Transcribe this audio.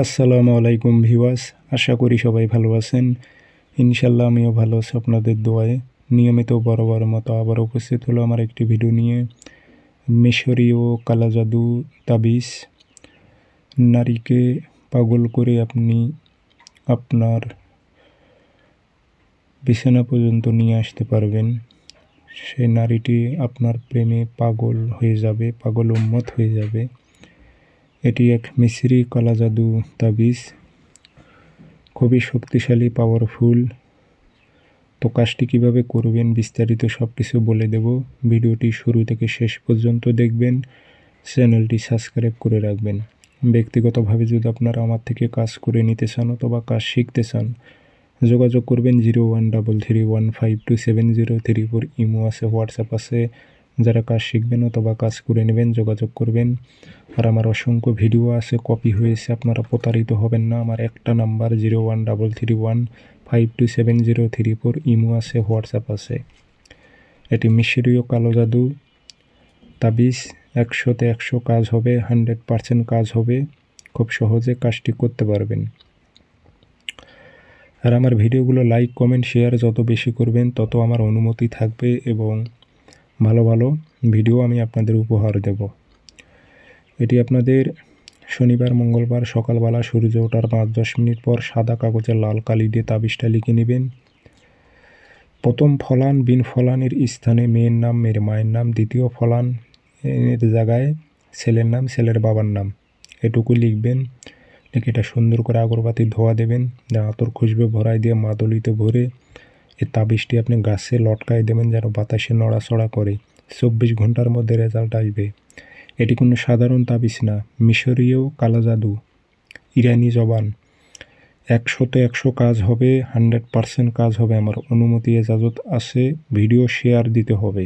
আসসালামু আলাইকুম ভিউয়ার্স, আশা করি সবাই ভালো আছেন। ইনশাল্লাহ আমিও ভালো আছি আপনাদের দোয়ায়। নিয়মিত বরাবর মতো আবার উপস্থিত হলো আমার একটি ভিডিও নিয়ে। মিশরীয় কালা জাদু তাবিজ। নারীকে পাগল করে আপনি আপনার বিছানা পর্যন্ত নিয়ে আসতে পারবেন। সেই নারীটি আপনার প্রেমে পাগল হয়ে যাবে, পাগল উন্মত্ত হয়ে যাবে। এটি এক মিশরি কালা জাদু তাবিজ, খুবই শক্তিশালী, পাওয়ারফুল। তো কাজটি কীভাবে করবেন বিস্তারিত সব কিছু বলে দেব। ভিডিওটি শুরু থেকে শেষ পর্যন্ত দেখবেন, চ্যানেলটি সাবস্ক্রাইব করে রাখবেন। ব্যক্তিগতভাবে যদি আপনারা আমার থেকে কাজ করে নিতে চান অথবা কাজ শিখতে চান, যোগাযোগ করবেন 0133152703 ইমো আছে, হোয়াটসঅ্যাপ আছে। যারা কাজ শিখবেন অথবা কাজ করে নেবেন যোগাযোগ করবেন। আর আমার অসংখ্য ভিডিও আছে, কপি হয়েছে, আপনারা প্রতারিত হবেন না। আমার একটা নাম্বার 0133152703 ইমো আছে, হোয়াটসঅ্যাপ আছে। এটি মিশরীয় কালো জাদু তাবিজ, 100তে 100 কাজ হবে, 100% কাজ হবে। খুব সহজে কাজটি করতে পারবেন। আর আমার ভিডিওগুলো লাইক, কমেন্ট, শেয়ার যত বেশি করবেন তত আমার অনুমতি থাকবে এবং ভালো ভালো ভিডিও আমি আপনাদের উপহার দেব। এটি আপনাদের শনিবার, মঙ্গলবার সকালবেলা সূর্য ওঠার 5-10 মিনিট পর সাদা কাগজে লাল কালি দিয়ে তাবিজটা লিখে নেবেন। প্রথম ফলান বিন ফলানের স্থানে মেয়ের নাম, মেয়ের মায়ের নাম। দ্বিতীয় ফলান এর জায়গায় ছেলের নাম, ছেলের বাবার নাম। এটুকু লিখবেন। লিখে এটা সুন্দর করে আগরবাতি ধোয়া দেবেন, আতর খুশবু ভরাই দিয়ে মাদলিতে ভরে এই তাবিজটি আপনি গাছে লটকায় দেবেন যেন বাতাসে নড়াচড়া করে। 24 ঘন্টার মধ্যে রেজাল্ট আসবে। এটি কোনো সাধারণ তাবিজ না, মিশরীয় কালো জাদু, ইরানি জবান। 100তে 100 কাজ হবে, 100% কাজ হবে। আমার অনুমতি এজাজত আছে। ভিডিও শেয়ার দিতে হবে।